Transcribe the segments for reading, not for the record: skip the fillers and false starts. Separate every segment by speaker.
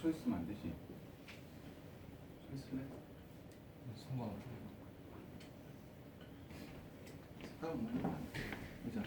Speaker 1: 서 있으면 안 되지. 서 있을래?
Speaker 2: 상관없어.
Speaker 1: 색깔 없는 거 안 돼. 그죠?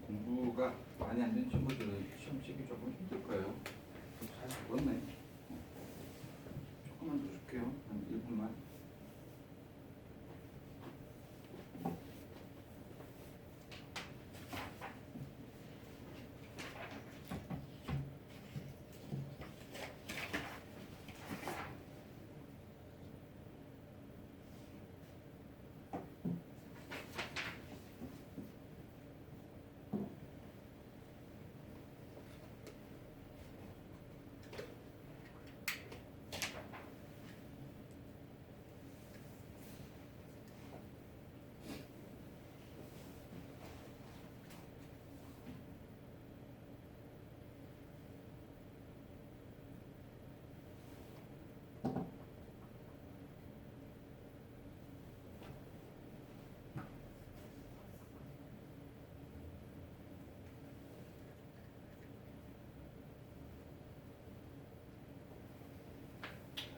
Speaker 1: 좀 공부가 많이 안 된 친구들은 시험 치기 조금 힘들 거예요. 잘 적었네. 조금만 더 줄게요. 한 1분만.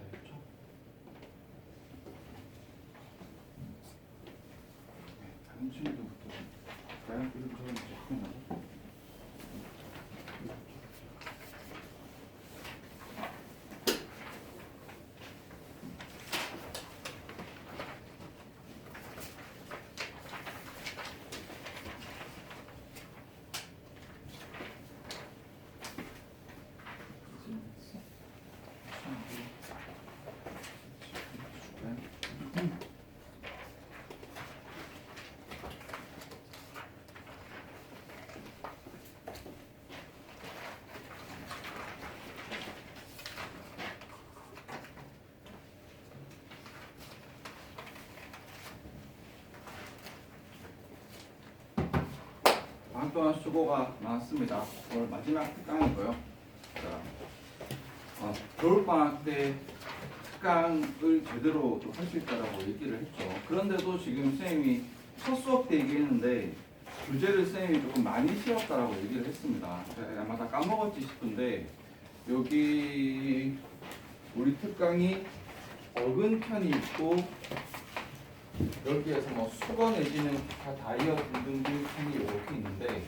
Speaker 1: 알겠죠? 다른 친구들부터 볼까요? 그리고 저는 이제 끝나고. 방학 동안 수고가 많았습니다. 오늘 마지막 특강이고요. 자, 겨울방학 때 특강을 제대로 할 수 있다라고 얘기를 했죠. 그런데도 지금 선생님이 첫 수업 때 얘기했는데 주제를 선생님이 조금 많이 씌웠다라고 얘기를 했습니다. 아마 다 까먹었지 싶은데 여기 우리 특강이 어근편이 있고 여기에서 뭐 수거 내지는 기타 다이어 등등 편이 이렇게 있는데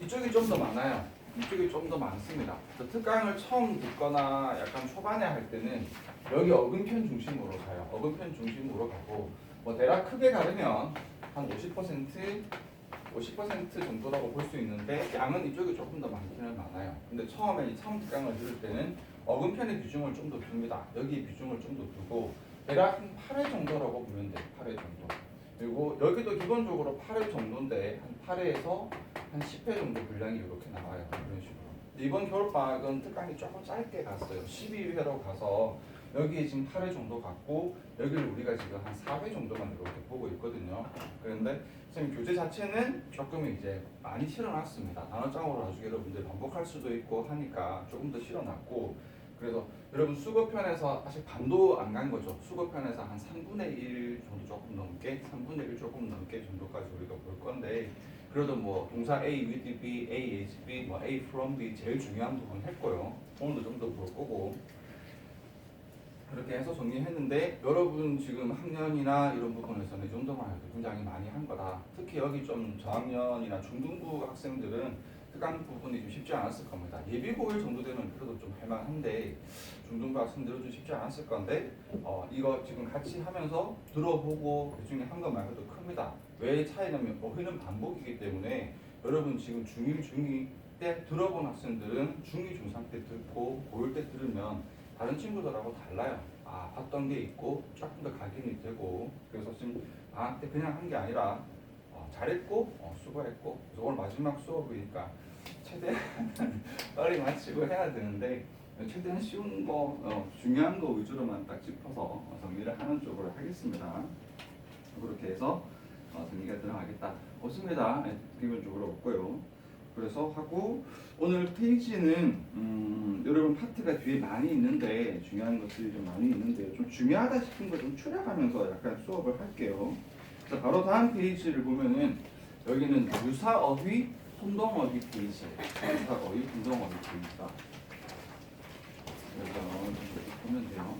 Speaker 1: 이쪽이 좀 더 많아요. 이쪽이 좀 더 많습니다. 특강을 처음 듣거나 약간 초반에 할 때는 여기 어근편 중심으로 가요. 어근편 중심으로 가고 뭐 대략 크게 가르면 한 50% 정도라고 볼 수 있는데 양은 이쪽이 조금 더 많기는 많아요. 근데 처음에 처음 특강을 들을 때는 어근편의 비중을 좀 더 둡니다. 여기 비중을 좀 더 두고 대략 한 8회 정도라고 보면 돼요. 8회 정도. 그리고 여기도 기본적으로 8회 정도인데 한 8회에서 한 10회 정도 분량이 이렇게 나와요. 이런 식으로. 이번 겨울방학은 특강이 조금 짧게 갔어요. 12회로 가서 여기에 지금 8회 정도 갔고 여기를 우리가 지금 한 4회 정도만 이렇게 보고 있거든요. 그런데 선생님 교재 자체는 조금 이제 많이 실어놨습니다. 단어장으로 나중에 여러분들 반복할 수도 있고 하니까 조금 더 실어놨고 그래서 여러분 수급편에서 아직 반도 안 간 거죠. 수급편에서 한 3분의 1 정도 조금 넘게 3분의 1 조금 넘게 정도까지 우리가 볼 건데 그래도 뭐 동사 A with B, A is B, 뭐 A from B 제일 중요한 부분 했고요. 오늘도 좀 더 볼 거고 그렇게 해서 정리했는데 여러분 지금 학년이나 이런 부분에서는 이 정도만 해도 굉장히 많이 한 거다. 특히 여기 좀 저학년이나 중등부 학생들은 특강 부분이 좀 쉽지 않았을 겁니다. 예비 고1 정도 되면 그래도 좀 할만한데 중등부 학생들은 좀 쉽지 않았을 건데 이거 지금 같이 하면서 들어보고 그 중에 한 것 말고도 큽니다. 왜 차이냐면 어휘는 반복이기 때문에 여러분 지금 중1, 중2 때 들어본 학생들은 중2, 중3 때 듣고 고1 때 들으면 다른 친구들하고 달라요. 봤던 게 있고 조금 더 각인이 되고 그래서 지금 방학 때 그냥 한 게 아니라 잘했고 수고했고 그래서 오늘 마지막 수업이니까 최대한 빨리 마치고 해야 되는데 최대한 쉬운 거 중요한 거 위주로만 딱 짚어서 정리를 하는 쪽으로 하겠습니다. 그렇게 해서 정리가 들어가겠다. 없습니다. 기본적으로 없고요. 그래서 하고 오늘 페이지는 여러분 파트가 뒤에 많이 있는데 중요한 것들이 좀 많이 있는데 좀 중요하다 싶은 거 좀 추려가면서 약간 수업을 할게요. 자, 바로 다음 페이지를 보면은 여기는 유사어휘, 혼동어휘 페이지. 유사어휘, 혼동어휘 페이지다. 그래서 이렇게 보면 돼요.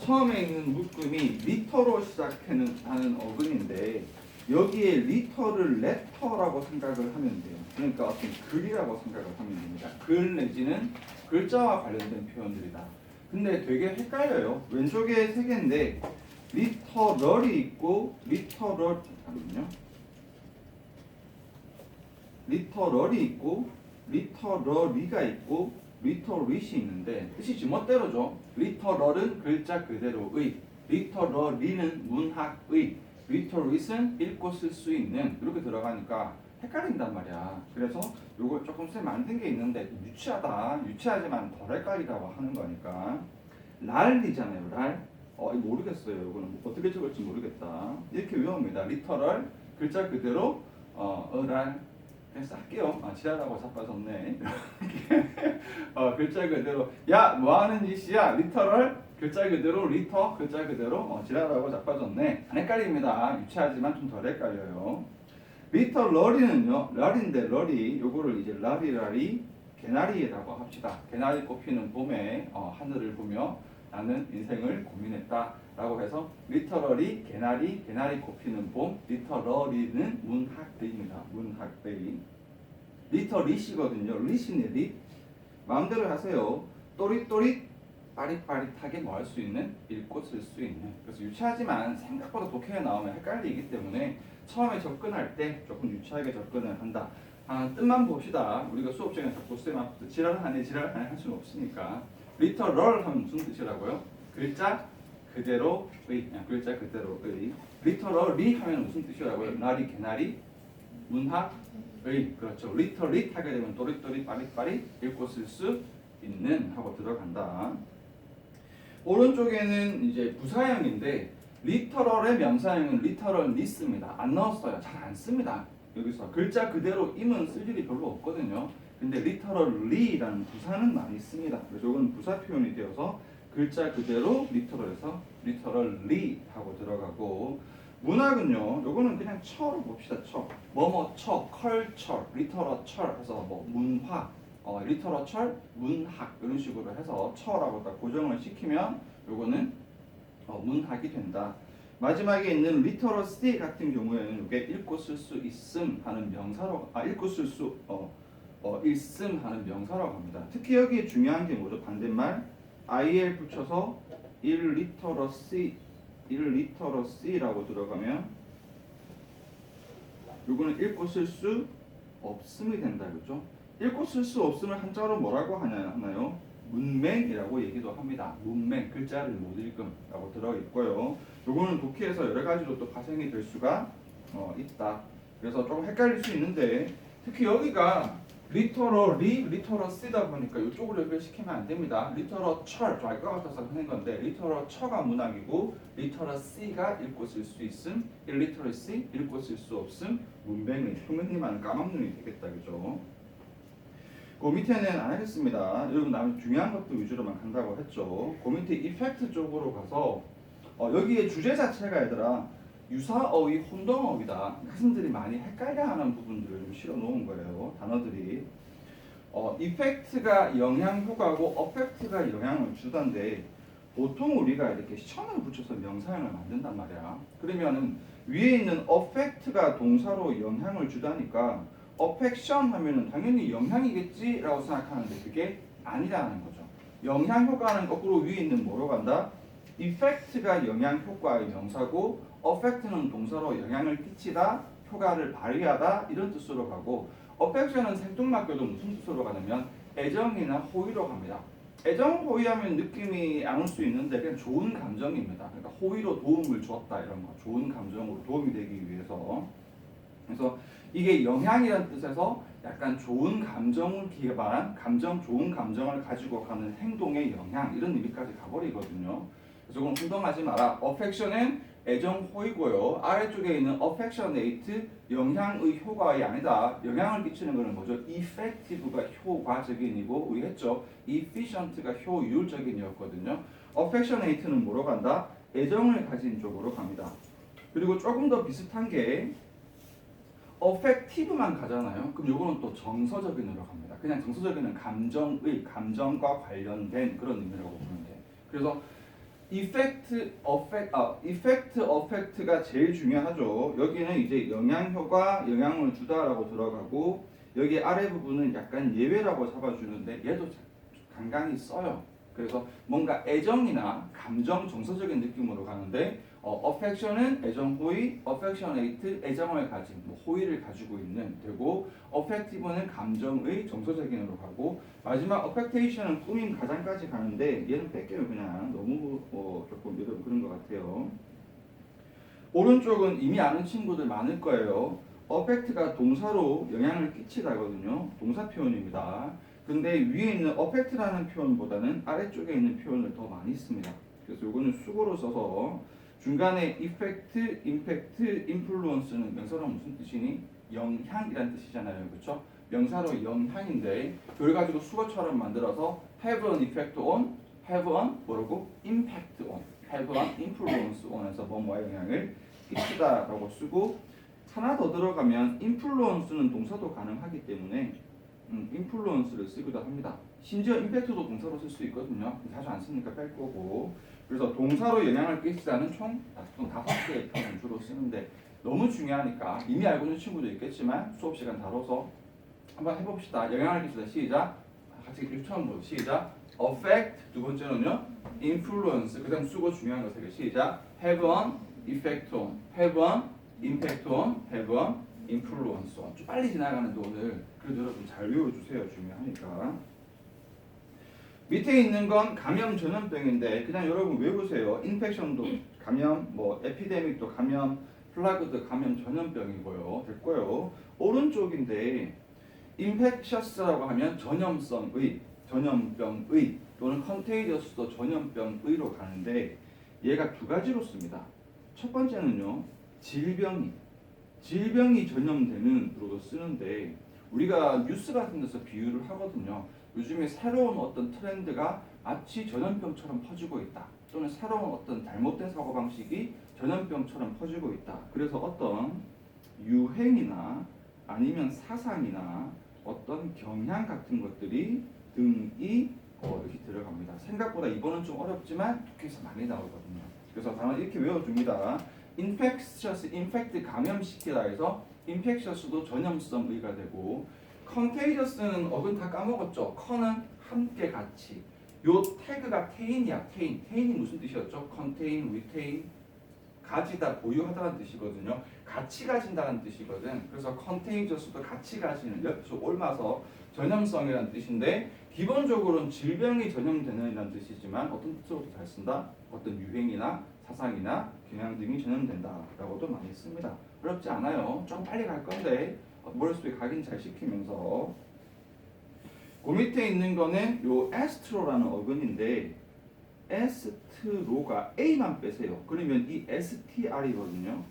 Speaker 1: 처음에 있는 묶음이 리터로 시작하는 어근인데 여기에 리터를 레터라고 생각을 하면 돼요. 그러니까 어떤 글이라고 생각을 하면 됩니다. 글 내지는 글자와 관련된 표현들이다. 근데 되게 헷갈려요. 왼쪽에 세 개인데 리터럴이 있고 리터럴이거든요. 리터럴이 있고 리터러리가 있고 리터릿이 있는데 뜻이 지멋대로죠. 리터럴은 글자 그대로의, 리터러리는 문학의, 리터릿은 읽고 쓸 수 있는 이렇게 들어가니까 헷갈린단 말이야. 그래서 요걸 조금 쌤 만든 게 있는데 유치하다. 유치하지만 덜 헷갈리라고 하는 거니까 랄이잖아요. 랄. 이거 모르겠어요. 이거는 어떻게 적을지 모르겠다. 이렇게 외웁니다. 리터럴 글자 그대로 랄. 그래서 할게요. 지랄하고 자빠졌네. 글자 그대로 야 뭐하는 짓이야 리터럴 글자 그대로 리터 글자 그대로 지랄하고 자빠졌네. 안 헷갈립니다. 유치하지만 좀 덜 헷갈려요. 리터럴이는요 랄인데 럴이 요거를 이제 라리라리 개나리라고 합시다. 개나리 꽃피는 봄에 하늘을 보며 나는 인생을 고민했다 라고 해서 리터럴이 개나리 꽃피는 봄, 리터러리는 문학대입니다. 문학대. 리터릿이거든요. 리시네 릿. 마음대로 하세요. 또릿또릿 빠릿빠릿하게 뭐 할 수 있는 읽고 쓸 수 있는. 그래서 유치하지만 생각보다 독해에 나오면 헷갈리기 때문에 처음에 접근할 때 조금 유치하게 접근을 한다. 뜻만 봅시다. 우리가 수업 시간에 자꾸 쌤 앞에서 지랄하네 할 수는 없으니까. 리터럴 하면 무슨 뜻이라고요? 글자 그대로의, 글자 그대로의. 리터럴리 하면 무슨 뜻이라고요? 나리 개나리 문학의. 그렇죠. 리터릿 하게 되면 또릿또릿 빠릿빠릿 읽고 쓸 수 있는 하고 들어간다. 오른쪽에는 이제 부사형인데 리터럴의 명사형은 리터럴리스입니다. 안 넣었어요. 잘 안 씁니다. 여기서 글자 그대로 임은 쓸 일이 별로 없거든요. 근데 리터럴리라는 부사는 많이 씁니다. 그래서 이건 부사 표현이 되어서 글자 그대로 리터럴에서 리터럴리 하고 들어가고 문학은요. 요거는 그냥 처로 봅시다. 처. 뭐뭐 처, 컬처, 리터러처 해서 뭐 문화, 리터러처, 문학 이런 식으로 해서 처라고 딱 고정을 시키면 요거는 문학이 된다. 마지막에 있는 리터러시 같은 경우에는 이게 읽고 쓸 수 있음 하는 명사로 읽고 쓸 수 있음 하는 명사라고 합니다. 특히 여기에 중요한 게 뭐죠? 반대말 il 붙여서 일리터러시라고 들어가면 요거는 읽고 쓸 수 없음이 된다. 그렇죠? 읽고 쓸 수 없음을 한자로 뭐라고 하나요? 문맹이라고 얘기도 합니다. 문맹, 글자를 못 읽음라고 들어있고요. 요거는 독해에서 여러 가지로 또 파생이 될 수가 있다. 그래서 조금 헷갈릴 수 있는데 특히 여기가 리터러리, 리터러시다 보니까 이쪽으로 연결시키면 안 됩니다. 리터러처, 좀 알 것 같아서 하는 건데 리터러처가 문학이고 리터러시가 읽고 쓸 수 있음, 일리터러시 읽고 쓸 수 없음, 문맹의 표면님만 까막눈이 되겠다. 그죠? 그 밑에는 안 하겠습니다. 여러분 나는 중요한 것도 위주로만 간다고 했죠. 그 밑에 이펙트 쪽으로 가서 여기에 주제 자체가 얘들아 유사어휘, 혼동어휘다. 학생들이 많이 헷갈려하는 부분들을 좀 실어 놓은 거예요. 단어들이 이펙트가 영향 효과고 어펙트가 영향을 주던데 보통 우리가 이렇게 션을 붙여서 명사형을 만든단 말이야. 그러면은 위에 있는 어펙트가 동사로 영향을 주다니까 어펙션 하면은 당연히 영향이겠지라고 생각하는데 그게 아니라는 거죠. 영향 효과는 거꾸로 위에 있는 뭐로 간다? 이펙트가 영향 효과의 명사고 어펙트는 동사로 영향을 끼치다, 효과를 발휘하다 이런 뜻으로 가고 affection은 생뚱맞게도 무슨 뜻으로 가냐면 애정이나 호의로 갑니다. 애정 호의하면 느낌이 안 올 수 있는데 그냥 좋은 감정입니다. 그러니까 호의로 도움을 줬다 이런 거, 좋은 감정으로 도움이 되기 위해서. 그래서 이게 영향이라는 뜻에서 약간 좋은 감정을 기반한 좋은 감정을 가지고 가는 행동의 영향 이런 의미까지 가버리거든요. 그래서 그건 혼동하지 마라. affection은 애정 호의고요. 아래쪽에 있는 affectionate 영향의 효과가 아니다. 영향을 끼치는 것은 뭐죠? effective가 효과적인이고 우리 했죠. efficient가 효율적인이었거든요. affectionate는 뭐로 간다? 애정을 가진 쪽으로 갑니다. 그리고 조금 더 비슷한 게 affective만 가잖아요. 그럼 요거는 또 정서적인으로 갑니다. 그냥 정서적인은 감정과 관련된 그런 의미라고 보면 돼요. 그래서 affect가 제일 중요하죠. 여기는 이제 영향 효과, 영향을 주다라고 들어가고 여기 아래 부분은 약간 예외라고 잡아주는데 얘도 간간히 써요. 그래서 뭔가 애정이나 감정, 정서적인 느낌으로 가는데 affection은 애정 호의, affectionate 애정을 가진 호의를 가지고 있는 되고 affective는 감정의 정서적인으로 가고 마지막 affectation은 꾸민 가장까지 가는데 얘는 뺄게요. 그냥 너무 조금 여러분 그런 것 같아요. 오른쪽은 이미 아는 친구들 많을 거예요. affect가 동사로 영향을 끼치다거든요. 동사 표현입니다. 근데 위에 있는 affect라는 표현보다는 아래쪽에 있는 표현을 더 많이 씁니다. 그래서 이거는 수고로 써서 중간에 effect, impact, influence는 명사로 무슨 뜻이니? 영향이라는 뜻이잖아요. 그렇죠? 명사로 영향인데 그걸 가지고 수거처럼 만들어서 have an effect on, have an 뭐라고? impact on, have an influence on에서 뭐뭐의 영향을 끼치다라고 쓰고 하나 더 들어가면 influence는 동사도 가능하기 때문에 influence를 쓰기도 합니다. 심지어 impact도 동사로 쓸 수 있거든요. 자주 안 쓰니까 뺄 거고. 그래서 동사로 영향을 끼치다는 총 5개의 표현을 주로 쓰는데 너무 중요하니까 이미 알고 있는 친구도 있겠지만 수업 시간 다뤄서 한번 해봅시다. 영향을 끼치다 시작. 같이 처음 보죠. 시작. affect 두 번째는요. influence 그 다음 수고 중요한 거 3개 시작. have an effect on, have an impact on, have an influence on. 좀 빨리 지나가는데 오늘 그래도 여러분 잘 외워주세요. 중요하니까. 밑에 있는 건 감염 전염병인데 그냥 여러분 외우세요. 인펙션도 감염, 에피데믹도 감염, 플라그도 감염 전염병이고요. 됐고요. 오른쪽인데 infectious라고 하면 전염병의 또는 contagious도 전염병의로 가는데 얘가 두 가지로 씁니다. 첫 번째는요. 질병이 전염되는으로도 쓰는데 우리가 뉴스 같은 데서 비유를 하거든요. 요즘에 새로운 어떤 트렌드가 마치 전염병처럼 퍼지고 있다. 또는 새로운 어떤 잘못된 사고방식이 전염병처럼 퍼지고 있다. 그래서 어떤 유행이나 아니면 사상이나 어떤 경향 같은 것들이 등이 이렇게 들어갑니다. 생각보다 이번은 좀 어렵지만 독해에서 많이 나오거든요. 그래서 단어 이렇게 외워줍니다. infectious, infect 감염시키다 해서 infectious도 전염성의가 되고 contagious는 어근 다 까먹었죠. con은 함께 같이. 요 태그가 tain이야. tain이 무슨 뜻이었죠? contain, retain 가지다, 보유하다는 뜻이거든요. 같이 가진다는 뜻이거든. 그래서 contagious도 같이 가지는 옆에서 옮아서 전염성이라는 뜻인데 기본적으로는 질병이 전염되는이라는 뜻이지만 어떤 뜻으로도 잘 쓴다. 어떤 유행이나 사상이나 경향 등이 전염된다라고도 많이 씁니다. 어렵지 않아요. 좀 빨리 갈 건데 머릿속에 각인 잘 시키면서 그 밑에 있는 거는 요 에스트로라는 어근인데 에스트로가 A만 빼세요. 그러면 이 STR이거든요.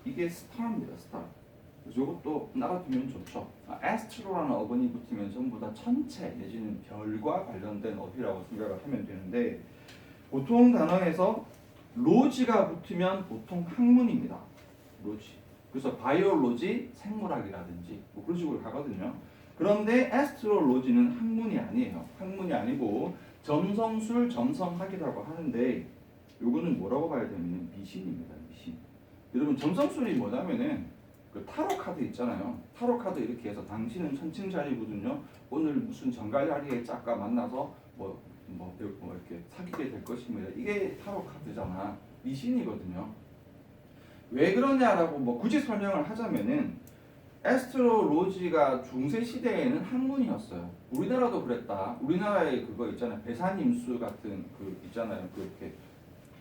Speaker 1: 이게 스타입니다. 스타. 이것도 나가두면 좋죠. 에스트로라는 어근이 붙으면 전부 다 천체 내지는 별과 관련된 어휘라고 생각을 하면 되는데 보통 단어에서 로지가 붙으면 보통 학문입니다. 로지. 그래서 바이올로지, 생물학이라든지 그런 식으로 가거든요. 그런데 에스트로로지는 학문이 아니에요. 학문이 아니고 점성술, 점성학이라고 하는데 요거는 뭐라고 봐야 되냐면 미신입니다. 미신. 여러분 점성술이 뭐냐면은 그 타로 카드 있잖아요. 타로 카드 이렇게 해서 당신은 천칭자리거든요. 오늘 무슨 정갈자리의 짝과 만나서 이렇게 사귀게 될 것입니다. 이게 타로 카드잖아. 미신이거든요. 왜 그러냐라고 굳이 설명을 하자면은 에스트로로지가 중세 시대에는 학문이었어요. 우리나라도 그랬다. 우리나라에 그거 있잖아요. 배산임수 같은 그 있잖아요. 그렇게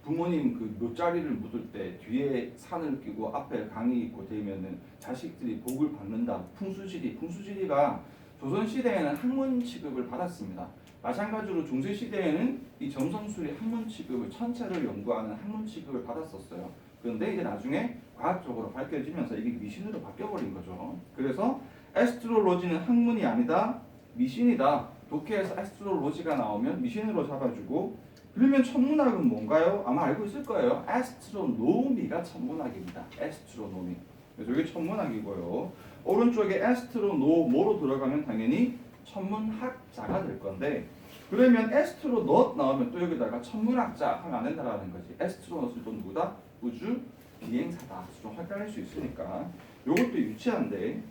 Speaker 1: 부모님 그 묘자리를 묻을 때 뒤에 산을 끼고 앞에 강이 있고 되면은 자식들이 복을 받는다. 풍수지리가 조선 시대에는 학문 취급을 받았습니다. 마찬가지로 중세 시대에는 이 점성술이 학문 취급을 천체를 연구하는 학문 취급을 받았었어요. 그런데 이제 나중에 과학적으로 밝혀지면서 이게 미신으로 바뀌어버린 거죠. 그래서 에스트로로지는 학문이 아니다, 미신이다. 독해에서 에스트로로지가 나오면 미신으로 잡아주고, 그러면 천문학은 뭔가요? 아마 알고 있을 거예요. 에스트로노미가 천문학입니다. 에스트로노미. 그래서 이게 천문학이고요. 오른쪽에 에스트로노모로 들어가면 당연히 천문학자가 될 건데, 그러면 에스트로넛 나오면 또 여기다가 천문학자 하면 안 된다라는 거지. 에스트로넛은 또 누구다? 우주 비행사다. 좀 헷갈릴 수 있으니까 요것도 유치한데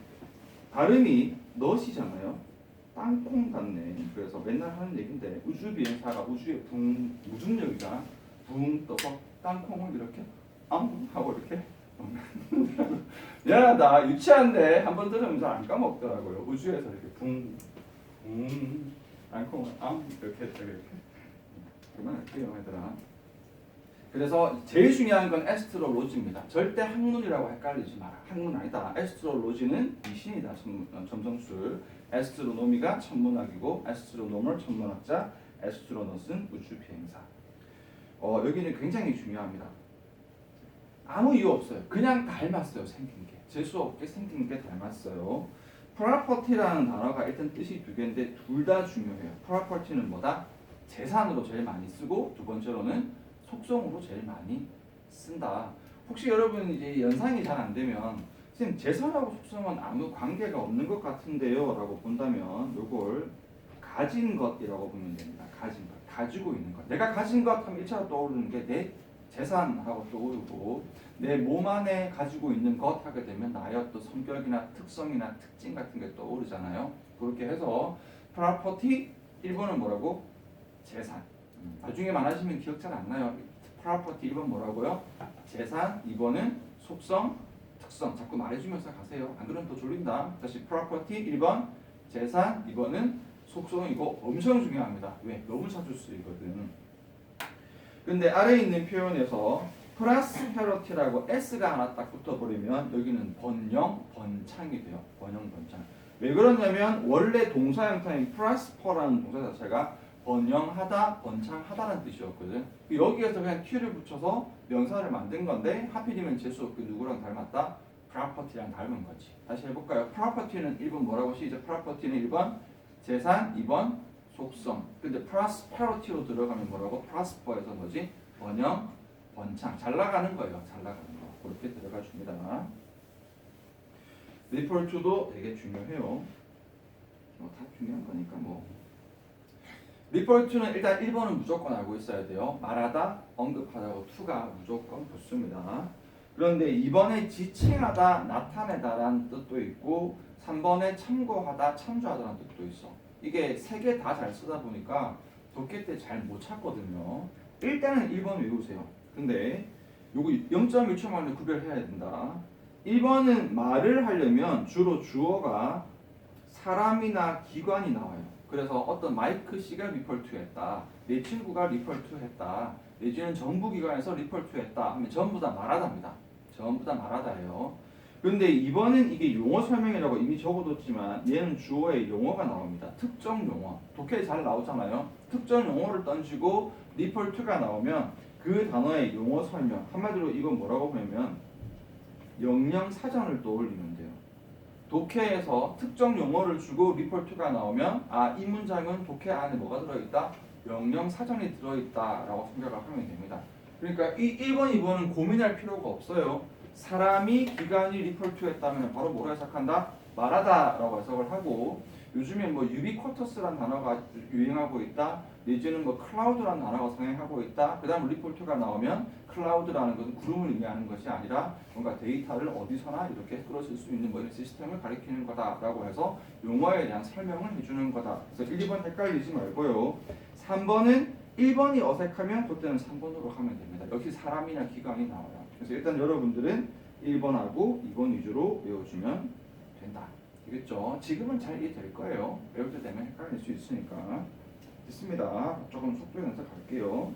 Speaker 1: 발음이 넛이잖아요. 땅콩 같네. 그래서 맨날 하는 얘긴데 우주 비행사가 우주의 무중력이가 붕 떠서 땅콩을 이렇게 하고 이렇게 미안하다. 유치한데 한번 들으면 잘 안 까먹더라고요. 우주에서 이렇게 붕 땅콩을 이렇게 이렇게 그만할게요 얘들아. 그래서 제일 중요한 건 에스트로로지입니다. 절대 학문이라고 헷갈리지 마라. 학문 아니다. 에스트로로지는 미신이다. 점성술. 에스트로노미가 천문학이고 에스트로노멀 천문학자, 에스트로넛은 우주 비행사. 여기는 굉장히 중요합니다. 아무 이유 없어요. 그냥 닮았어요. 생긴 게. 재수 없게 생긴 게 닮았어요. 프로퍼티라는 단어가 일단 뜻이 두 개인데 둘 다 중요해요. 프로퍼티는 뭐다? 재산으로 제일 많이 쓰고 두 번째로는 속성으로 제일 많이 쓴다. 혹시 여러분 이제 연상이 잘 안 되면 선생님 재산하고 속성은 아무 관계가 없는 것 같은데요 라고 본다면 이걸 가진 것이라고 보면 됩니다. 가진 것, 가지고 있는 것. 내가 가진 것 하면 1차로 떠오르는 게 내 재산하고 떠오르고, 내 몸 안에 가지고 있는 것 하게 되면 나의 어떤 성격이나 특성이나 특징 같은 게 떠오르잖아요. 그렇게 해서 property 1번은 뭐라고? 재산. 나중에 많아지면 기억 잘 안 나요. property 1번 뭐라고요? 재산. 2번은 속성, 특성. 자꾸 말해주면서 가세요. 안 그러면 또 졸린다. 다시 property 1번 재산, 2번은 속성이고 엄청 중요합니다. 왜? 너무 자주 쓰이거든. 근데 아래에 있는 표현에서 프라스페러티라고 S가 하나 딱 붙어버리면 여기는 번영, 번창이 돼요. 번영, 번창. 왜 그러냐면 원래 동사 형태인 프라스퍼라는 동사 자체가 번영하다, 번창하다라는 뜻이었거든. 여기에서 그냥 T를 붙여서 명사를 만든 건데 하필이면 재수 없게 누구랑 닮았다? property랑 닮은 거지. 다시 해볼까요? property는 1번 뭐라고 시작? property는 1번 재산, 2번 속성. 근데 prosperity로 들어가면 뭐라고? prosper에서 뭐지? 번영, 번창. 잘 나가는 거예요. 잘 나가는 거. 그렇게 들어가 줍니다. refer to도 되게 중요해요. 다 중요한 거니까 뭐. refer to는 일단 1번은 무조건 알고 있어야 돼요. 말하다, 언급하다고 to가 무조건 붙습니다. 그런데 2번에 지칭하다, 나타내다라는 뜻도 있고 3번에 참고하다, 참조하다라는 뜻도 있어. 이게 세 개 다 잘 쓰다 보니까 독해 때 잘 못 찾거든요. 일단은 1번 외우세요. 근데 요거 0.1초 만에 구별해야 된다. 1번은 말을 하려면 주로 주어가 사람이나 기관이 나와요. 그래서 어떤 마이크 씨가 리펄트 했다, 내 친구가 리펄트 했다, 내지는 정부기관에서 리펄트 했다 하면 전부 다 말하다입니다. 전부 다 말하다예요. 근데 이번은 이게 용어 설명이라고 이미 적어뒀지만 얘는 주어에 용어가 나옵니다. 특정 용어. 독해에 잘 나오잖아요. 특정 용어를 던지고 리펄트가 나오면 그 단어의 용어 설명. 한마디로 이건 뭐라고 보면 영영 사전을 떠올리면 돼요. 독해에서 특정 용어를 주고 리펄트가 나오면 이 문장은 독해 안에 뭐가 들어있다? 영영 사전이 들어있다라고 생각을 하면 됩니다. 그러니까 이 1번, 2번은 고민할 필요가 없어요. 사람이 기관이 리펄트했다면 바로 뭐로 해석한다? 말하다라고 해석을 하고, 요즘에 뭐 유비쿼터스라는 단어가 유행하고 있다, 내지는 뭐 클라우드라는 단어가 성행하고 있다. 그 다음 리포트가 나오면 클라우드라는 것은 구름을 의미하는 것이 아니라 뭔가 데이터를 어디서나 이렇게 끌어쓸 수 있는 뭐 이런 시스템을 가리키는 거다라고 해서 용어에 대한 설명을 해주는 거다. 그래서 1, 2번 헷갈리지 말고요. 3번은 1번이 어색하면 그때는 3번으로 하면 됩니다. 역시 사람이나 기관이 나와요. 그래서 일단 여러분들은 1번하고 2번 위주로 외워주면 된다. 되겠죠? 지금은 잘 이해될 거예요. 배울 때 되면 헷갈릴 수 있으니까. 됐습니다. 조금 속도 내서 갈게요.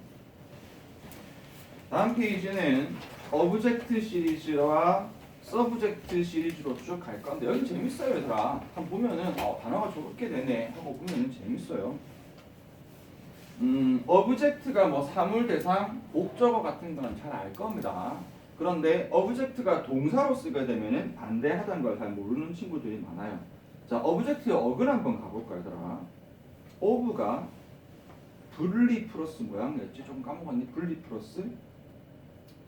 Speaker 1: 다음 페이지는 어브젝트 시리즈와 서브젝트 시리즈로 쭉 갈 건데 여기 재밌어요, 얘들아. 한번 보면은 단어가 저렇게 되네 하고 보면은 재밌어요. 어브젝트가 뭐 사물, 대상, 목적어 같은 건 잘 알 겁니다. 그런데 어브젝트가 동사로 쓰게 되면은 반대하다는 걸 잘 모르는 친구들이 많아요. 자, 어브젝트의 어글 한번 가볼까요, 얘들아? 오브가 분리 플러스 모양이었지? 좀 까먹었니? 분리 플러스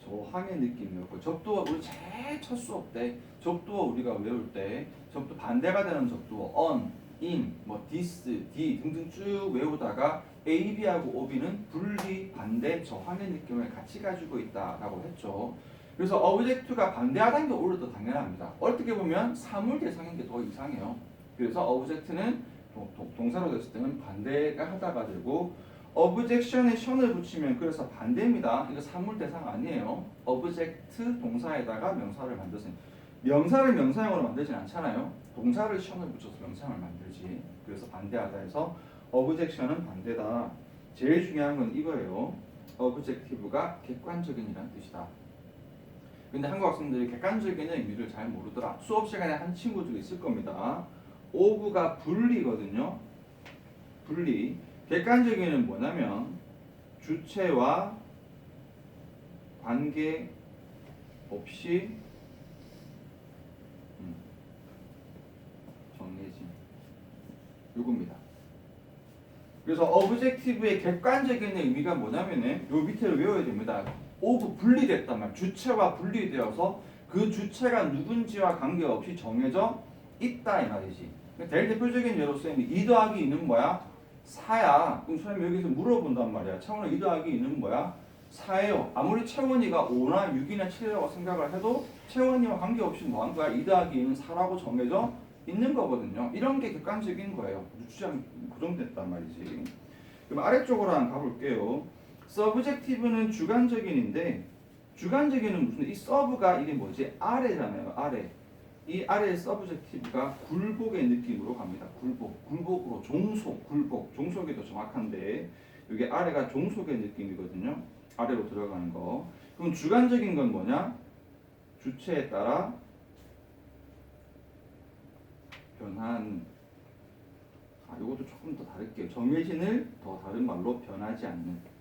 Speaker 1: 저항의 느낌이었고, 접두어 우리 제일 첫 수업 때 접두어 우리가 외울 때 접두 반대가 되는 접두어 on, in, 뭐 this, d 등등 쭉 외우다가 A, B하고 O, B는 분리, 반대, 저항의 느낌을 같이 가지고 있다라고 했죠. 그래서 어브젝트가 반대하다는 게 오히려 더 당연합니다. 어떻게 보면 사물 대상인 게 더 이상해요. 그래서 어브젝트는 동사로 됐을 때는 반대가 하다가 되고 어브젝션에 션을 붙이면 그래서 반대입니다. 이거 사물 대상 아니에요. 어브젝트 동사에다가 명사를 만들었어요. 명사를 명사형으로 만들진 않잖아요. 동사를 션을 붙여서 명사형을 만들지. 그래서 반대하다 해서 어브젝션은 반대다. 제일 중요한 건 이거예요. 어브젝티브가 객관적인이라는 뜻이다. 근데 한국 학생들이 객관적인 의미를 잘 모르더라. 수업 시간에 한 친구도 있을 겁니다. 오브가 분리거든요. 분리. 객관적인은 뭐냐면 주체와 관계 없이 정해진 요겁니다. 그래서 어브젝티브의 객관적인 의미가 뭐냐면은 요 밑에를 외워야 됩니다. 오브 분리됐단 말. 주체와 분리되어서 그 주체가 누군지와 관계없이 정해져 있다 이 말이지. 제일 대표적인 예로 쓰면 2 더하기 2는 뭐야? 4야. 그럼 선생님이 여기서 물어본단 말이야. 채원아 2 더하기 2는 뭐야? 4예요. 아무리 채원이가 5나 6이나 7이라고 생각을 해도 채원이와 관계없이 뭐 한 거야? 2 더하기 2는 4라고 정해져 있는 거거든요. 이런 게 객관적인 거예요. 주체가 고정됐단 말이지. 그럼 아래쪽으로 한번 가볼게요. 서브젝티브는 주관적인인데 주관적인은 무슨 이 서브가 이게 뭐지? 아래잖아요. 아래. 이 아래의 서브젝티브가 굴복의 느낌으로 갑니다. 굴복으로 종속, 굴복, 종속이 더 정확한데 이게 아래가 종속의 느낌이거든요. 아래로 들어가는 거. 그럼 주관적인 건 뭐냐? 주체에 따라 변한. 이것도 조금 더 다를게요. 정해진을 더 다른 말로 변하지 않는.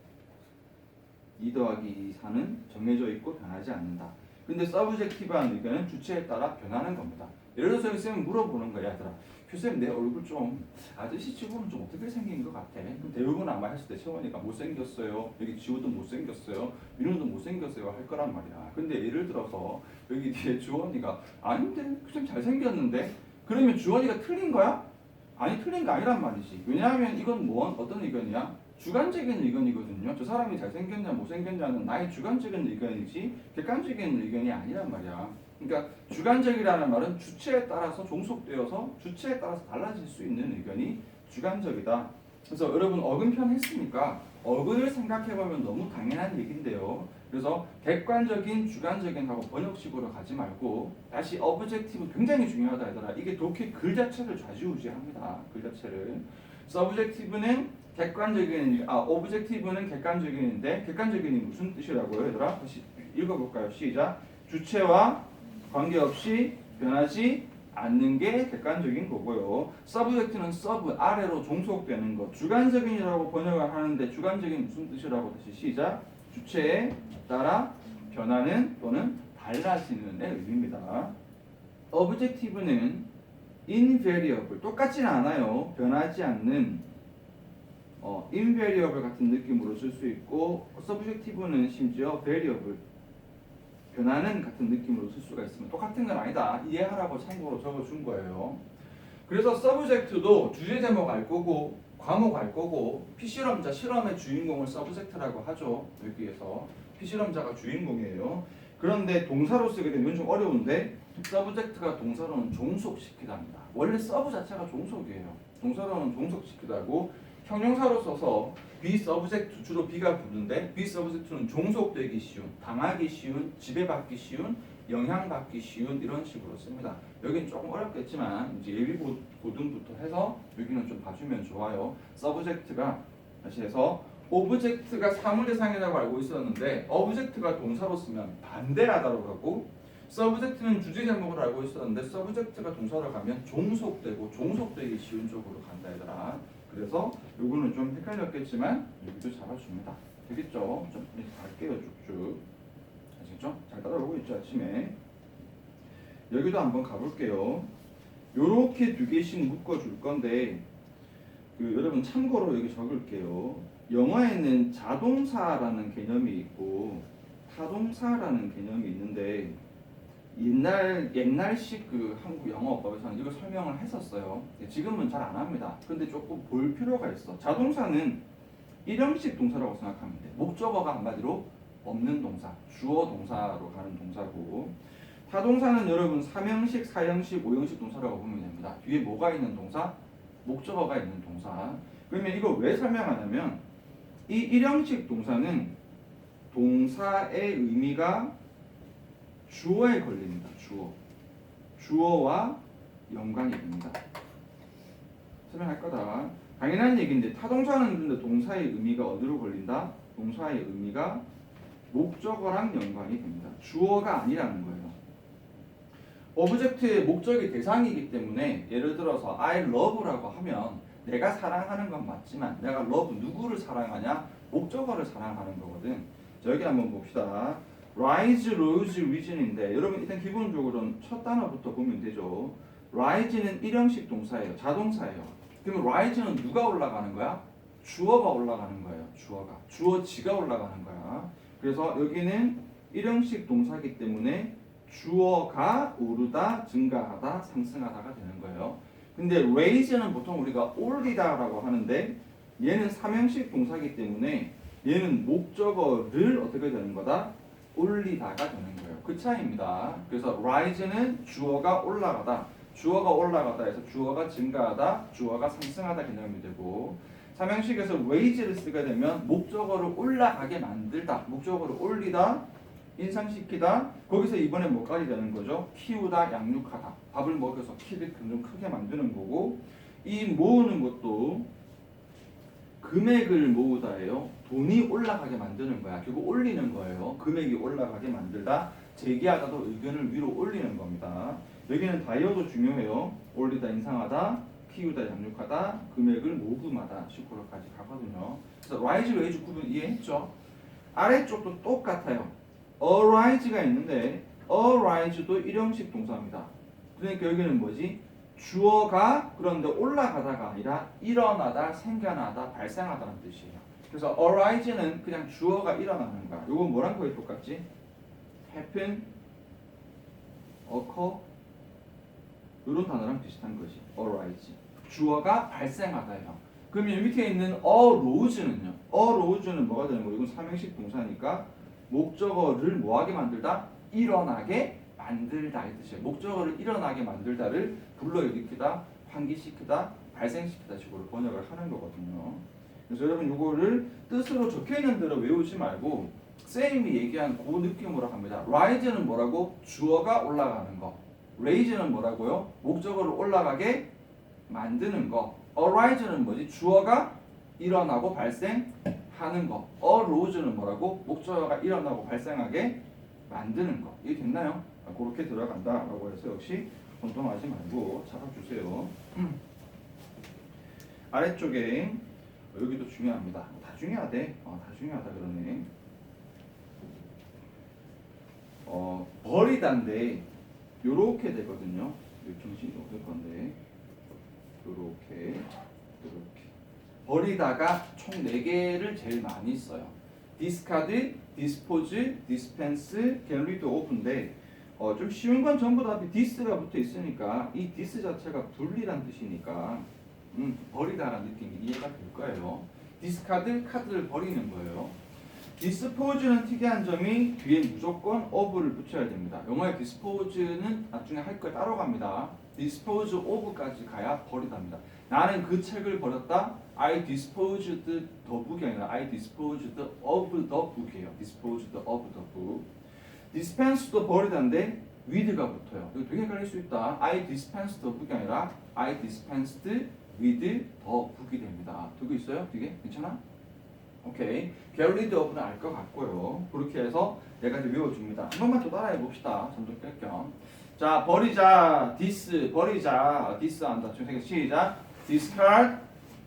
Speaker 1: 2 더하기 4는 정해져 있고 변하지 않는다. 근데 서브젝티브한 의견은 주체에 따라 변하는 겁니다. 예를 들어서 쌤이 물어보는 거야. 얘들아, 교수님 내 얼굴 좀 아저씨 치고는 좀 어떻게 생긴 것 같아? 그럼 대부분 아마 했을 때 채원이가 못생겼어요. 여기 지호도 못생겼어요. 민호도 못생겼어요 할 거란 말이야. 근데 예를 들어서 여기 뒤에 주원이가 아닌데 교수님 잘생겼는데? 그러면 주원이가 틀린 거야? 아니 틀린 거 아니란 말이지. 왜냐하면 이건 어떤 의견이야? 주관적인 의견이거든요. 저 사람이 잘생겼냐 못생겼냐는 나의 주관적인 의견이지 객관적인 의견이 아니란 말이야. 그러니까 주관적이라는 말은 주체에 따라서 종속되어서 주체에 따라서 달라질 수 있는 의견이 주관적이다. 그래서 여러분 어근편 했으니까 어근을 생각해보면 너무 당연한 얘기인데요. 그래서 객관적인, 주관적인 하고 번역식으로 가지 말고 다시 어브젝티브 굉장히 중요하다 얘들아. 이게 독해 글 자체를 좌지우지합니다. 글 자체를. 서브젝티브는 오브젝티브는 객관적인인데 객관적인이 무슨 뜻이라고요, 얘들아? 다시 읽어볼까요? 시작. 주체와 관계없이 변하지 않는 게 객관적인 거고요. 서브젝트는 서브 아래로 종속되는 것. 주관적인이라고 번역을 하는데 주관적인 무슨 뜻이라고 다시 시작. 주체에 따라 변하는 또는 달라지는 의미입니다. 어브젝티브는 invariable 똑같지는 않아요. 변하지 않는 invariable 같은 느낌으로 쓸 수 있고 subjective는 심지어 variable 변하는 같은 느낌으로 쓸 수가 있으면 똑같은 건 아니다. 이해하라고 참고로 적어준 거예요. 그래서 subject도 주제 제목 알 거고 과목 알 거고 피실험자 실험의 주인공을 subject라고 하죠. 여기에서 피실험자가 주인공이에요. 그런데 동사로 쓰게 되면 좀 어려운데 subject가 동사로는 종속시키답니다. 원래 sub 자체가 종속이에요. 동사로는 종속시키다고 형용사로 써서 be subject 주로 be가 부르는데 be subject는 종속되기 쉬운, 당하기 쉬운, 지배받기 쉬운 영향받기 쉬운 이런 식으로 씁니다. 여기는 조금 어렵겠지만 이제 예비 고등부터 해서 여기는 좀 봐주면 좋아요. 서브젝트가 다시 해서 오브젝트가 사물대상이라고 알고 있었는데 어브젝트가 동사로 쓰면 반대하다로 가고 서브젝트는 주제 제목으로 알고 있었는데 서브젝트가 동사로 가면 종속되고 종속되기 쉬운 쪽으로 간다 얘들아. 그래서 요거는 좀 헷갈렸겠지만 여기도 잡아줍니다. 되겠죠? 좀 이렇게 갈게요 쭉쭉. 아시겠죠? 잘 따라오고 있죠 아침에. 여기도 한번 가볼게요. 요렇게 두 개씩 묶어줄 건데 여러분 참고로 여기 적을게요. 영어에는 자동사라는 개념이 있고 타동사라는 개념이 있는데 옛날식 그 한국 영어법에서는 이걸 설명을 했었어요. 지금은 잘 안 합니다. 근데 조금 볼 필요가 있어. 자동사는 일형식 동사라고 생각하면 돼. 목적어가 한마디로 없는 동사, 주어 동사로 가는 동사고 타동사는 여러분 3형식, 4형식, 5형식 동사라고 보면 됩니다. 뒤에 뭐가 있는 동사? 목적어가 있는 동사. 그러면 이거 왜 설명하냐면 이 일형식 동사는 동사의 의미가 주어에 걸립니다. 주어와 연관이 됩니다. 설명할 거다. 당연한 얘기인데 타동사는 근데 동사의 의미가 어디로 걸린다? 동사의 의미가 목적어랑 연관이 됩니다. 주어가 아니라는 거예요. 오브젝트의 목적이 대상이기 때문에 예를 들어서 I love라고 하면 내가 사랑하는 건 맞지만 내가 love 누구를 사랑하냐? 목적어를 사랑하는 거거든. 자, 여기 한번 봅시다. rise, rose, rise인데 여러분 일단 기본적으로는 첫 단어부터 보면 되죠. rise는 일형식 동사예요. 자동사예요. 그러면 rise는 누가 올라가는 거야? 주어가 올라가는 거예요. 주어지가 올라가는 거야. 그래서 여기는 일형식 동사이기 때문에 주어가 오르다, 증가하다, 상승하다가 되는 거예요. 근데 raise는 보통 우리가 올리다라고 하는데 얘는 삼형식 동사이기 때문에 얘는 목적어를 어떻게 되는 거다? 올리다가 되는 거예요. 그 차이입니다. 그래서 rise는 주어가 올라가다, 주어가 올라가다 해서 주어가 증가하다, 주어가 상승하다 개념이 되고 삼형식에서 raise를 쓰게 되면 목적어를 올라가게 만들다, 목적어를 올리다, 인상시키다. 거기서 이번에 뭐까지 되는 거죠? 키우다, 양육하다. 밥을 먹여서 키를 좀 크게 만드는 거고 이 모으는 것도 금액을 모으다예요. 돈이 올라가게 만드는 거야. 결국 올리는 거예요. 금액이 올라가게 만들다. 제기하다도 의견을 위로 올리는 겁니다. 여기는 다이어도 중요해요. 올리다, 인상하다, 키우다, 양육하다, 금액을 모금하다 식으로까지 가거든요. 그래서 rise, raise 구분 이해했죠? 아래쪽도 똑같아요. arise가 있는데 arise도 일형식 동사입니다. 그러니까 여기는 뭐지? 주어가 그런데 올라가다가 아니라 일어나다, 생겨나다, 발생하다는 뜻이에요. 그래서 arise는 그냥 주어가 일어나는 거야. 이건 뭐랑 거의 똑같지? happen, occur 이런 단어랑 비슷한 거지. arise. 주어가 발생하다예요. 그러면 밑에 있는 arose는요. arose는 뭐가 되는 거예요? 이건 삼형식 동사니까 목적어를 뭐하게 만들다? 일어나게 만들다 이 뜻이에요. 목적어를 일어나게 만들다를 불러일으키다, 환기시키다, 발생시키다 식으로 번역을 하는 거거든요. 그래서 여러분 이거를 뜻으로 적혀있는 대로 외우지 말고 쌤이 얘기한 그 느낌으로 합니다. rise는 뭐라고? 주어가 올라가는 거. raise는 뭐라고요? 목적어를 올라가게 만드는 거. arise는 뭐지? 주어가 일어나고 발생하는 거. arose는 뭐라고? 목적어가 일어나고 발생하게 만드는 거. 이게 됐나요? 그렇게 들어간다라고 해서 역시 혼동하지 말고 잡아주세요. 아래쪽에 여기도 중요합니다. 다 중요하대. 다 중요하다 그러네. 버리다인데 요렇게 되거든요. 정신이 없을 건데 요렇게 버리다가 총 4개를 제일 많이 써요. discard, dispose, dispense, get rid of인데 좀 쉬운 건 전부 다 앞에 this가 붙어 있으니까 이 this 자체가 분리란 뜻이니까 버리다라는 느낌이 이해가 될 거예요. discard, 카드를 버리는 거예요. dispose는 특이한 점이 뒤에 무조건 of를 붙여야 됩니다. 영어의 dispose는 나중에 할 거 따로 갑니다. dispose of까지 가야 버리답니다. 나는 그 책을 버렸다. I disposed the book이 아니라 I disposed of the book이에요. disposed of the book. dispensed 버리다인데 with가 붙어요. 이거 되게 헷갈릴 수 있다. I dispensed the book이 아니라 I dispensed with the book이 됩니다. 두고 있어요? 되게 괜찮아? 오케이. get rid of는 알 것 같고요. 그렇게 해서 내가 이제 외워줍니다. 한 번만 또 따라해 봅시다. 점점 뺄 겸. 자, 버리자. this 버리자. this 한다. 지금 시작. discard,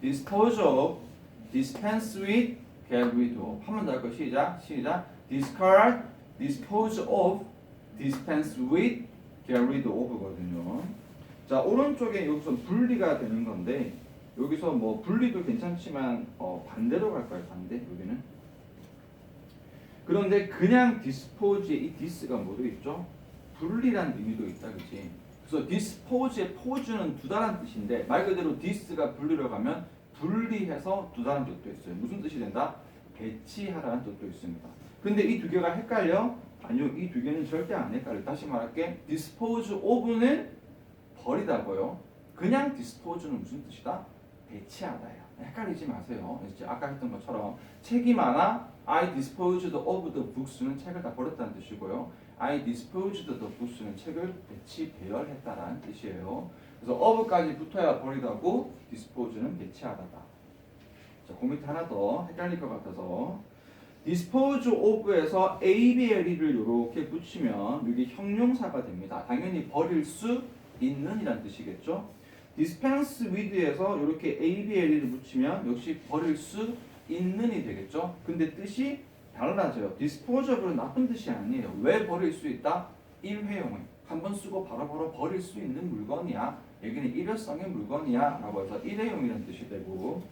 Speaker 1: dispose of, dispense with, get rid of. 한 번 더 할 거 시작. discard, dispose of, dispense with, get rid of거든요. 자, 오른쪽에 여기서 분리가 되는 건데 여기서 뭐 분리도 괜찮지만 반대로 갈 거예요. 반대 여기는. 그런데 그냥 dispose에 이 this가 뭐도 있죠? 분리란 의미도 있다, 그렇지? 그래서 dispose의 pose는 두다란 뜻인데 말 그대로 this가 분리로 가면 분리해서 두다란 뜻도 있어요. 무슨 뜻이 된다? 배치하라는 뜻도 있습니다. 근데 이 두 개가 헷갈려? 아니요, 이 두 개는 절대 안 헷갈려. 다시 말할게. dispose of는 버리다고요. 그냥 dispose는 무슨 뜻이다? 배치하다예요. 헷갈리지 마세요. 아까 했던 것처럼 책임 하나 I disposed of the books는 책을 다 버렸다는 뜻이고요. I disposed the books는 책을 배치 배열했다라는 뜻이에요. 그래서 of까지 붙어야 버리다고 dispose는 배치하다다. 자, 그 밑에 하나 더 헷갈릴 것 같아서 dispose of에서 ABLE를 이렇게 붙이면 이게 형용사가 됩니다. 당연히 버릴 수 있는 이란 뜻이겠죠. dispense with에서 이렇게 ABLE를 붙이면 역시 버릴 수 있는이 되겠죠. 근데 뜻이 달라져요. disposeable은 나쁜 뜻이 아니에요. 왜 버릴 수 있다? 일회용을 한번 쓰고 바로바로 버릴 수 있는 물건이야. 여기는 일회성의 물건이야 라고 해서 일회용이라는 뜻이 되고,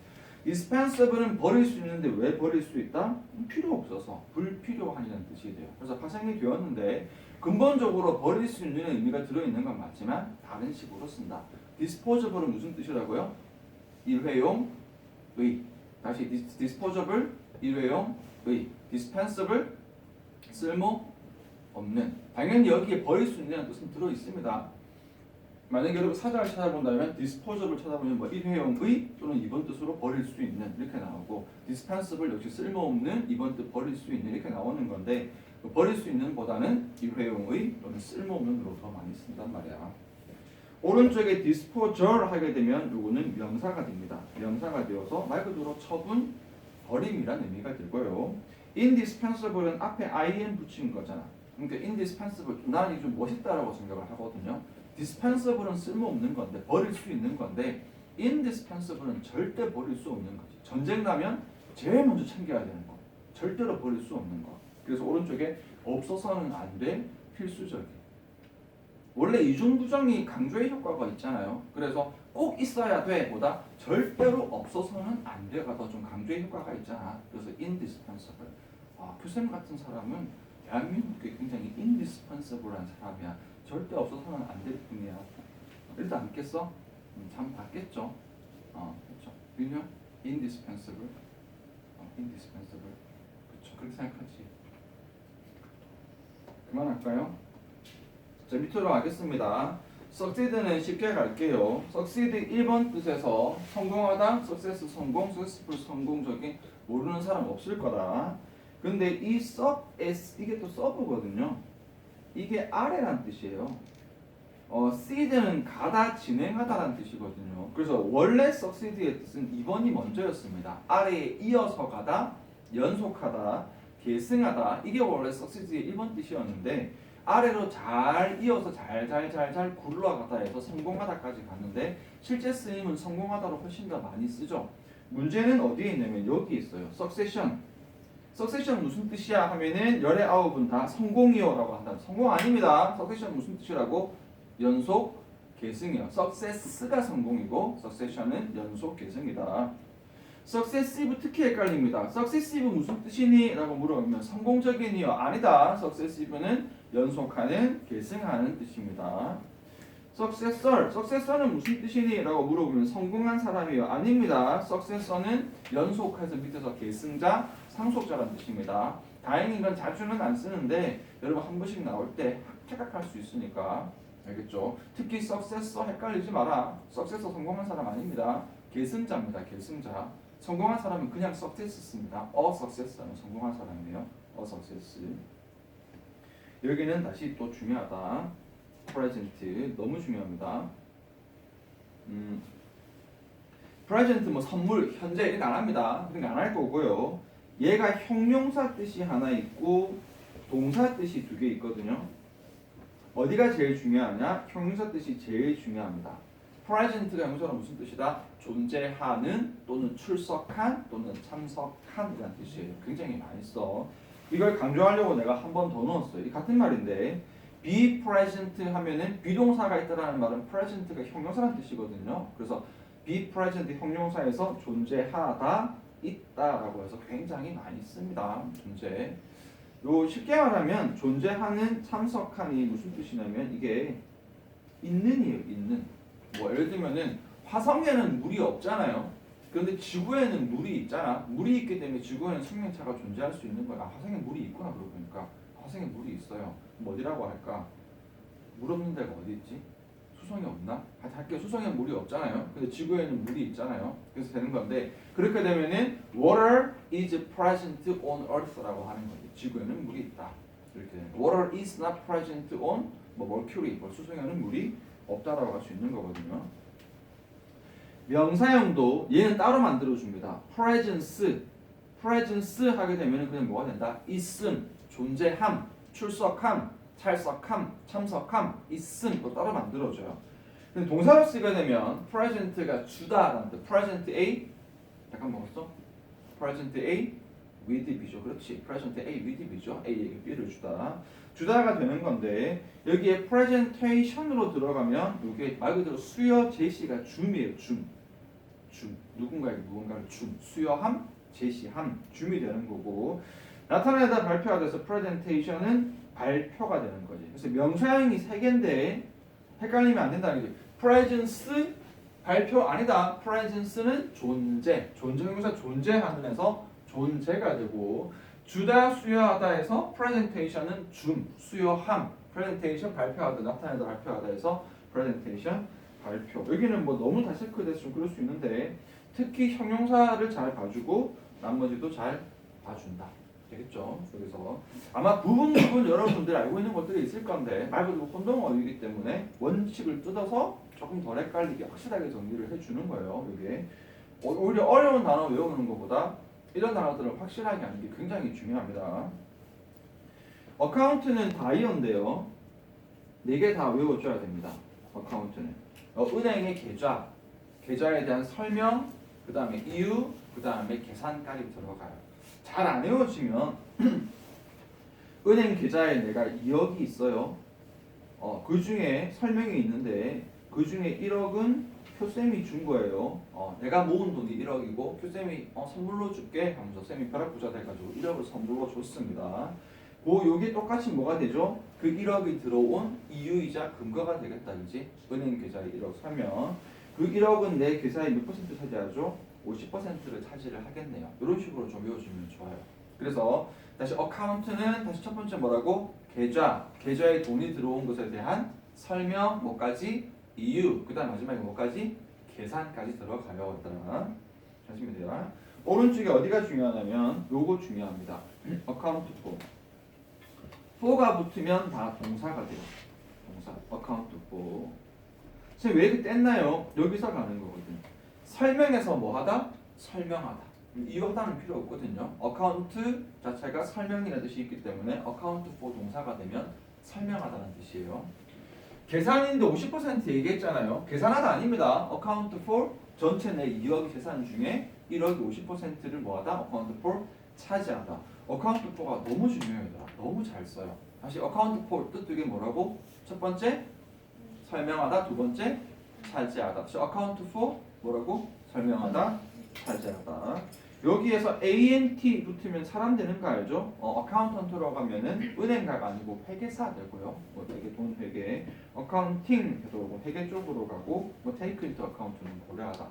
Speaker 1: dispensable은 버릴 수 있는데 왜 버릴 수 있다? 필요 없어서 불필요한이라는 뜻이 돼요. 그래서 파생이 되었는데 근본적으로 버릴 수 있는 의미가 들어있는 건 맞지만 다른 식으로 쓴다. disposable은 무슨 뜻이라고요? 일회용의. 다시 disposable 일회용의. dispensable 쓸모 없는. 당연히 여기에 버릴 수 있는 뜻은 들어 있습니다. 만약에 여러분 사전을 찾아본다면 disposable 찾아보면 뭐 일회용의 또는 이번 뜻으로 버릴 수 있는 이렇게 나오고, dispensable 역시 쓸모없는 이번 뜻 버릴 수 있는 이렇게 나오는 건데 버릴 수 있는 보다는 일회용의 또는 쓸모없는으로 더 많이 쓴단 말이야. 오른쪽에 disposal 하게 되면 요거는 명사가 됩니다. 명사가 되어서 말 그대로 처분, 버림이라는 의미가 들고요. indispensable은 앞에 im 붙인 거잖아. 그러니까 indispensable 나는 이게 좀 멋있다라고 생각을 하거든요. dispensable은 쓸모없는 건데 버릴 수 있는 건데 indispensable은 절대 버릴 수 없는 거지. 전쟁 나면 제일 먼저 챙겨야 되는 거. 절대로 버릴 수 없는 거. 그래서 오른쪽에 없어서는 안 돼, 필수적인. 원래 이중부정이 강조의 효과가 있잖아요. 그래서 꼭 있어야 돼 보다 절대로 없어서는 안 돼가 더 좀 강조의 효과가 있잖아. 그래서 indispensable. 교수님 같은 사람은 대한민국에 굉장히 indispensable한 사람이야. 절대 없어서는 안 될 뿐이야. 일도 않겠어? 참 받겠죠. 그렇죠. 유년 indispensable. indispensable. 그렇죠. 그렇게 생각하지. 그만할까요? 자, 밑으로 가겠습니다. succeed는 쉽게 갈게요. succeed 1번 뜻에서 성공하다, success 성공, successful 성공적인 모르는 사람 없을 거다. 근데 이 sub, 이게 또 sub거든요. 이게 아래란 뜻이에요. seed는 가다, 진행하다라는 뜻이거든요. 그래서 원래 succeed의 뜻은 2번이 먼저였습니다. 아래에 이어서 가다, 연속하다, 계승하다. 이게 원래 succeed의 1번 뜻이었는데 아래로 잘 이어서 잘 굴러가다 해서 성공하다까지 갔는데 실제 쓰임은 성공하다로 훨씬 더 많이 쓰죠. 문제는 어디에 있냐면 여기 있어요. succession. succession 무슨 뜻이야 하면은 열의 9은 다 성공이요라고 한다. 성공 아닙니다. succession 무슨 뜻이라고? 연속 계승이요. success가 성공이고 succession은 연속 계승이다. successive 특히 헷갈립니다. successive 무슨 뜻이니? 라고 물어보면 성공적인이요. 아니다. successive는 연속하는, 계승하는 뜻입니다. successor는 무슨 뜻이니? 라고 물어보면 성공한 사람이요. 아닙니다. successor는 연속해서 밑에서 계승자, 상속자라는 뜻입니다. 다행인 건 자주는 안 쓰는데 여러분 한 번씩 나올 때 착각할 수 있으니까 알겠죠? 특히 successor 헷갈리지 마라. successor 성공한 사람 아닙니다. 계승자입니다. 계승자. 성공한 사람은 그냥 success습니다. a success는 성공한 사람이에요. a success. 여기는 다시 또 중요하다. present 너무 중요합니다. present 뭐 선물, 현재 이런 거 안 합니다. 그런 거 안 할 거고요. 얘가 형용사 뜻이 하나 있고 동사 뜻이 두 개 있거든요. 어디가 제일 중요하냐? 형용사 뜻이 제일 중요합니다. present가 형용사로 무슨 뜻이다? 존재하는 또는 출석한 또는 참석한 이라는 뜻이에요. 굉장히 많이 써. 이걸 강조하려고 내가 한 번 더 넣었어요. 이 같은 말인데 be present 하면은 비동사가 있다라는 말은 present가 형용사라는 뜻이거든요. 그래서 be present 형용사에서 존재하다 있다라고 해서 굉장히 많이 씁니다. 존재. 요 쉽게 말하면 존재하는 참석한이 무슨 뜻이냐면 이게 있는이에요. 있는. 뭐 예를 들면은 화성에는 물이 없잖아요. 그런데 지구에는 물이 있잖아. 물이 있기 때문에 지구에는 생명체가 존재할 수 있는 거야. 아, 화성에 물이 있구나 그러고 보니까 화성에 물이 있어요. 뭐 어디라고 할까? 물 없는 데가 어디 있지? 수성이 없나? 할게요. 수성에 물이 없잖아요. 근데 지구에는 물이 있잖아요. 그래서 되는 건데 그렇게 되면은 water is present on earth라고 하는 거예요. 지구에는 물이 있다. 이렇게 되는 거예요. water is not present on 뭐 mercury, 뭐 수성에는 물이 없다라고 할 수 있는 거거든요. 명사형도 얘는 따로 만들어 줍니다. presence 하게 되면은 그냥 뭐가 된다? 있음, 존재함, 출석함, 찰석함, 참석함, 있음 또 따로 만들어줘요. 근데 동사로 쓰게 되면 present가 주다라는 뜻. present A 약간 먹었어? present A with B죠. 그렇지. present A with B죠. A에게 B를 주다가 되는 건데 여기에 presentation으로 들어가면 이게 말 그대로 수여 제시가 줌이에요. 줌. 누군가를 수여함, 제시함, 줌이 되는 거고 나타내다 발표가 돼서 presentation은 발표가 되는 거지. 그래서 명사형이 세 개인데 헷갈리면 안 된다는 거지. presence 발표 아니다. presence는 존재형용사 존재하는에서 존재가 되고 주다 수여하다에서 presentation은 수여함, presentation 발표하다 나타내다 발표하다 해서 presentation 발표. 여기는 뭐 너무 다 체크돼서 좀 그럴 수 있는데 특히 형용사를 잘 봐주고 나머지도 잘 봐준다. 되겠죠? 그래서 아마 부분 여러분들 알고 있는 것들이 있을 건데 말 그대로 혼동어이기 때문에 원칙을 뜯어서 조금 덜 헷갈리게 확실하게 정리를 해주는 거예요. 이게 오히려 어려운 단어 외우는 것보다 이런 단어들을 확실하게 하는 게 굉장히 중요합니다. 어카운트는 다이어인데요. 4개 다 외워줘야 됩니다. 어카운트는 은행의 계좌에 대한 설명, 그 다음에 이유, 그 다음에 계산까지 들어가요. 잘 안 외워지면 은행 계좌에 내가 2억이 있어요. 그 중에 설명이 있는데 그 중에 1억은 교쌤이 준 거예요. 내가 모은 돈이 1억이고 교쌤이 선물로 줄게 하면서 쌤이 벼락부자 돼가지고 1억을 선물로 줬습니다. 요게 똑같이 뭐가 되죠? 그 1억이 들어온 이유이자 근거가 되겠다, 그지? 은행 계좌에 1억 사면 그 1억은 내 계좌의 몇 퍼센트 차지하죠? 50%를 차지를 하겠네요. 이런 식으로 좀 외워주면 좋아요. 그래서 다시 어카운트는 다시 첫 번째 뭐라고? 계좌에 돈이 들어온 것에 대한 설명, 뭐까지? 이유, 그 다음 마지막에 뭐까지? 계산까지 들어가요. 일단 하시면 돼요. 오른쪽에 어디가 중요하냐면 요거 중요합니다. 어카운트 4가 붙으면 다 동사가 돼요. 동사, 어카운트 4. 지금 왜 이렇게 뗐나요? 여기서 가는 거거든요. 설명해서 뭐하다? 설명하다. 이유하다는 필요 없거든요. 어카운트 자체가 설명이라는 뜻이 있기 때문에 어카운트 4 동사가 되면 설명하다는 뜻이에요. 계산인데 50% 얘기했잖아요. 계산하다 아닙니다. 어카운트 4 전체 내 2억 재산 중에 1억이 50%를 뭐하다? 어카운트 4 차지하다. 어카운트 4가 너무 중요해요. 너무 잘 써요. 다시 어카운트 4 뜻 두 개 뭐라고? 첫 번째 설명하다, 두 번째 차지하다. 다시 어카운트 4 뭐라고? 설명하다, 차지하다. 여기에서 ANT 붙으면 사람 되는 거 알죠? 어카운턴트라고 하면은 은행가가 아니고 회계사 되고요. 뭐 회계, 돈 회계, 어카운팅 해도 회계 쪽으로 가고, 뭐 테이크 인트 어카운트는 고려하다.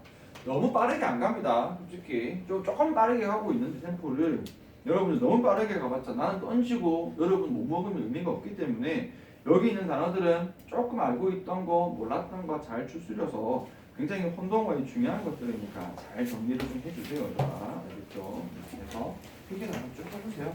Speaker 1: 너무 빠르게 안 갑니다. 솔직히 조금 빠르게 가고 있는데 템포를 여러분들 너무 빠르게 가봤자 나는 던지고 여러분 못 먹으면 의미가 없기 때문에 여기 있는 단어들은 조금 알고 있던 거, 몰랐던 거 잘 추스려서 굉장히 혼동어의 중요한 것들이니까 잘 정리를 좀 해주세요. 알겠죠? 그래서 필기 단어 쭉 해보세요.